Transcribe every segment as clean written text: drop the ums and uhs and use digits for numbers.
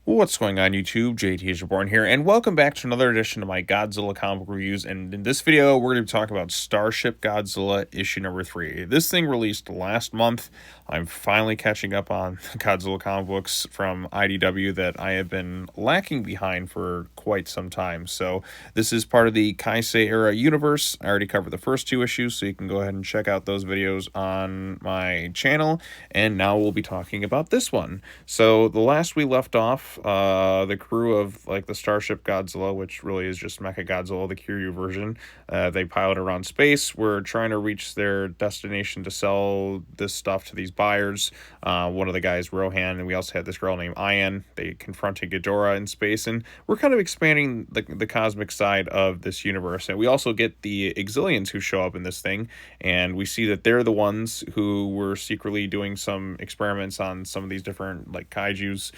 What's going on YouTube? JT is Reborn here, and welcome back to another edition of my Godzilla comic book reviews. And in this video, we're going to be talking about Starship Godzilla issue number 3. This thing released last month. I'm finally catching up on Godzilla comic books from IDW that I have been lacking behind for quite some time. So this is part of the Kai-Sei Era universe. I already covered the first 2 issues, so you can go ahead and check out those videos on my channel. And now we'll be talking about this one. So the last we left off, the crew of like the Starship Godzilla, which really is just Mechagodzilla, the Kiryu version, they pilot around space. We're trying to reach their destination to sell this stuff to these buyers. One of the guys, Rohan, and we also had this girl named Ayan. They confronted Ghidorah in space, and we're kind of expanding the cosmic side of this universe. And we also get the Exilians who show up in this thing, and we see that they're the ones who were secretly doing some experiments on some of these different like kaijus.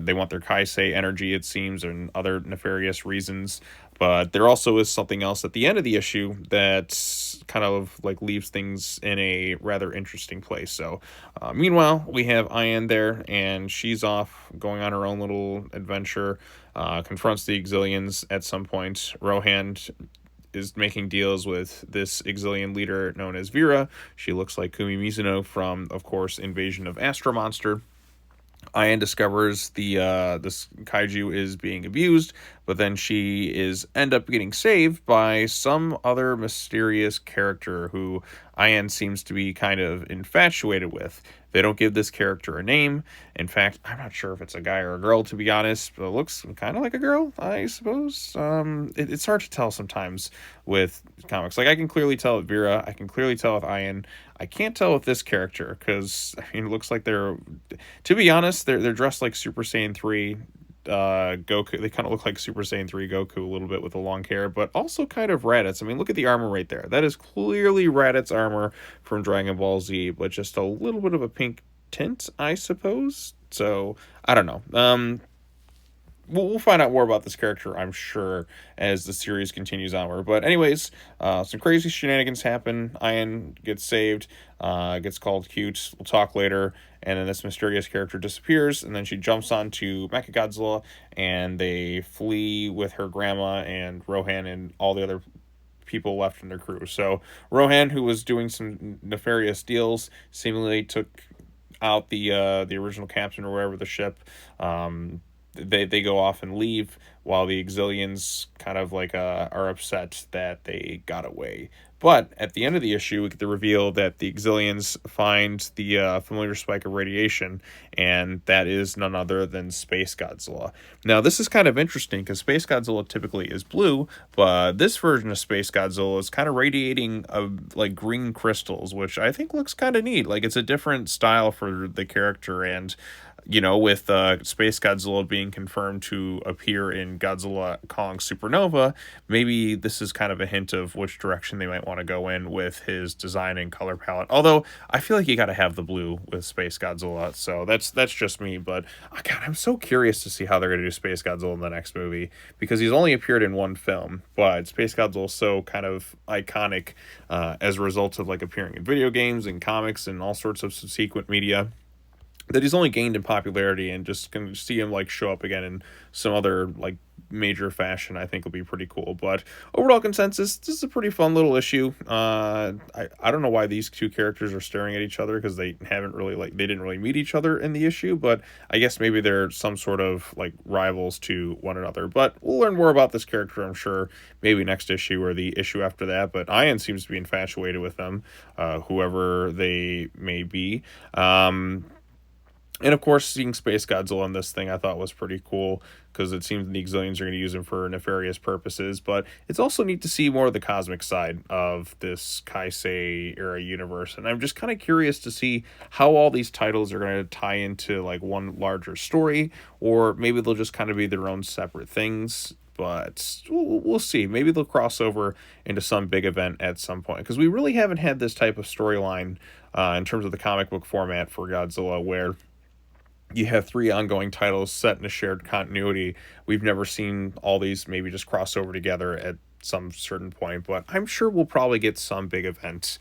They want their Kai-Sei energy, it seems, and other nefarious reasons. But there also is something else at the end of the issue that kind of like leaves things in a rather interesting place. So meanwhile, we have Ayan there, and she's off going on her own little adventure, confronts the Exilians at some point. Rohan is making deals with this Exilian leader known as Vera. She looks like Kumi Mizuno from, of course, Invasion of Astro Monster. Ayan discovers the this kaiju is being abused, but then she is end up getting saved by some other mysterious character who Ayan seems to be kind of infatuated with. They don't give this character a name. In fact, I'm not sure if it's a guy or a girl, to be honest, but it looks kind of like a girl, I suppose. It's hard to tell sometimes with comics. Like, I can clearly tell with Vera. I can clearly tell with Ayan. I can't tell with this character because, I mean, it looks like they're, to be honest, they're dressed like Super Saiyan 3 Goku. They kind of look like Super Saiyan 3 Goku a little bit with the long hair, but also kind of Raditz. I mean, look at the armor right there. That is clearly Raditz armor from Dragon Ball Z, but just a little bit of a pink tint, I suppose. So, I don't know. We'll find out more about this character, I'm sure, as the series continues onward. But anyways, some crazy shenanigans happen. Ayan gets saved, gets called cute. We'll talk later. And then this mysterious character disappears, and then she jumps onto Mechagodzilla, and they flee with her grandma and Rohan and all the other people left in their crew. So Rohan, who was doing some nefarious deals, seemingly took out the original captain or whatever the ship. They go off and leave while the Exilians kind of like are upset that they got away. But at the end of the issue, we get the reveal that the Exilians find the familiar spike of radiation, and that is none other than Space Godzilla. Now, this is kind of interesting because Space Godzilla typically is blue, but this version of Space Godzilla is kind of radiating like green crystals, which I think looks kind of neat. Like, it's a different style for the character, and you know, with Space Godzilla being confirmed to appear in Godzilla Kong Supernova, maybe this is kind of a hint of which direction they might want to go in with his design and color palette. Although, I feel like you got to have the blue with Space Godzilla, so that's just me. But, God, I'm so curious to see how they're going to do Space Godzilla in the next movie, because he's only appeared in one film, but Space Godzilla is so kind of iconic as a result of, like, appearing in video games and comics and all sorts of subsequent media, that he's only gained in popularity, and just can see him like show up again in some other like major fashion, I think will be pretty cool. But overall consensus, this is a pretty fun little issue. I don't know why these two characters are staring at each other, because they didn't really meet each other in the issue, but I guess maybe they're some sort of like rivals to one another. But we'll learn more about this character, I'm sure, maybe next issue or the issue after that. But Ayan seems to be infatuated with them, whoever they may be. And of course, seeing Space Godzilla in this thing I thought was pretty cool, because it seems the Exilians are going to use him for nefarious purposes. But it's also neat to see more of the cosmic side of this Kai-Sei Era universe. And I'm just kind of curious to see how all these titles are going to tie into like one larger story, or maybe they'll just kind of be their own separate things. But we'll see. Maybe they'll cross over into some big event at some point, because we really haven't had this type of storyline in terms of the comic book format for Godzilla, where you have 3 ongoing titles set in a shared continuity. We've never seen all these maybe just cross over together at some certain point, but I'm sure we'll probably get some big event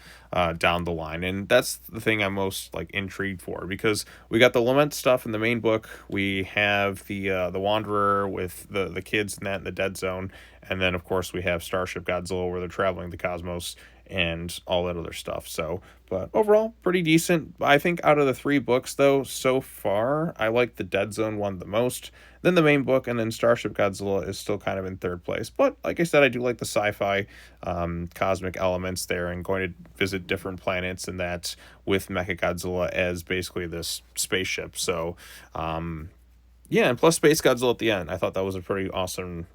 down the line, and that's the thing I'm most like intrigued for, because we got the Lament stuff in the main book, we have the Wanderer with the kids in that in the Dead Zone, and then of course we have Starship Godzilla where they're traveling the cosmos and all that other stuff. So, but overall, pretty decent. I think out of the three books, though, so far, I like the Dead Zone one the most. Then the main book, and then Starship Godzilla is still kind of in third place. But like I said, I do like the sci-fi cosmic elements there, and going to visit different planets and that with Mechagodzilla as basically this spaceship. So, yeah, and plus Space Godzilla at the end. I thought that was a pretty awesome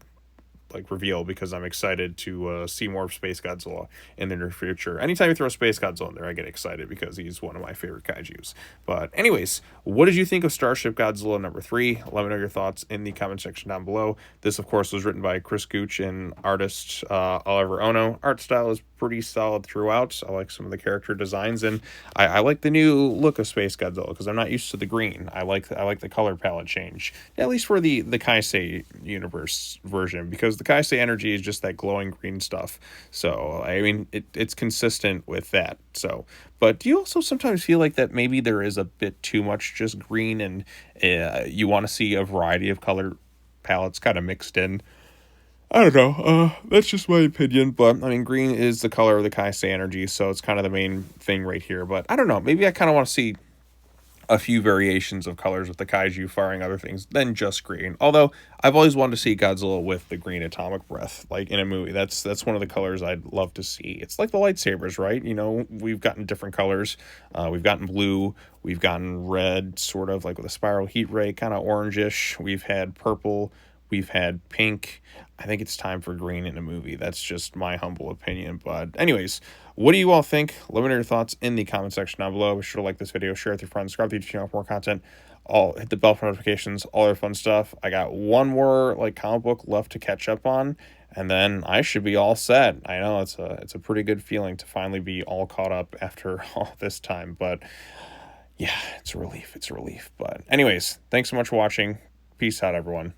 like reveal, because I'm excited to see more of Space Godzilla in the near future. Anytime you throw Space Godzilla in there, I get excited because he's one of my favorite kaijus. But anyways, what did you think of Starship Godzilla number 3? Let me know your thoughts in the comment section down below. This, of course, was written by Chris Gooch and artist Oliver Ono. Art style is pretty solid throughout. I like some of the character designs, and I like the new look of Space Godzilla because I'm not used to the green. I like the color palette change, at least for the Kai-Sei universe version, because the Kai-Sei energy is just that glowing green stuff. So I mean, it's consistent with that. So, but do you also sometimes feel like that maybe there is a bit too much just green, and you want to see a variety of color palettes kind of mixed in? I don't know. That's just my opinion, but I mean, green is the color of the Kai-Sei energy, so it's kind of the main thing right here. But I don't know. Maybe I kind of want to see a few variations of colors with the kaiju firing other things than just green. Although I've always wanted to see Godzilla with the green atomic breath, like in a movie. That's one of the colors I'd love to see. It's like the lightsabers, right? You know, we've gotten different colors. We've gotten blue. We've gotten red, sort of like with a spiral heat ray, kind of orangish. We've had purple. We've had pink. I think it's time for green in a movie. That's just my humble opinion. But anyways, what do you all think? Let me know your thoughts in the comment section down below. Be sure to like this video, share it with your friends, subscribe to the YouTube channel for more content. Hit the bell for notifications, all their fun stuff. I got one more like comic book left to catch up on, and then I should be all set. I know it's a pretty good feeling to finally be all caught up after all this time. But yeah, it's a relief. It's a relief. But anyways, thanks so much for watching. Peace out, everyone.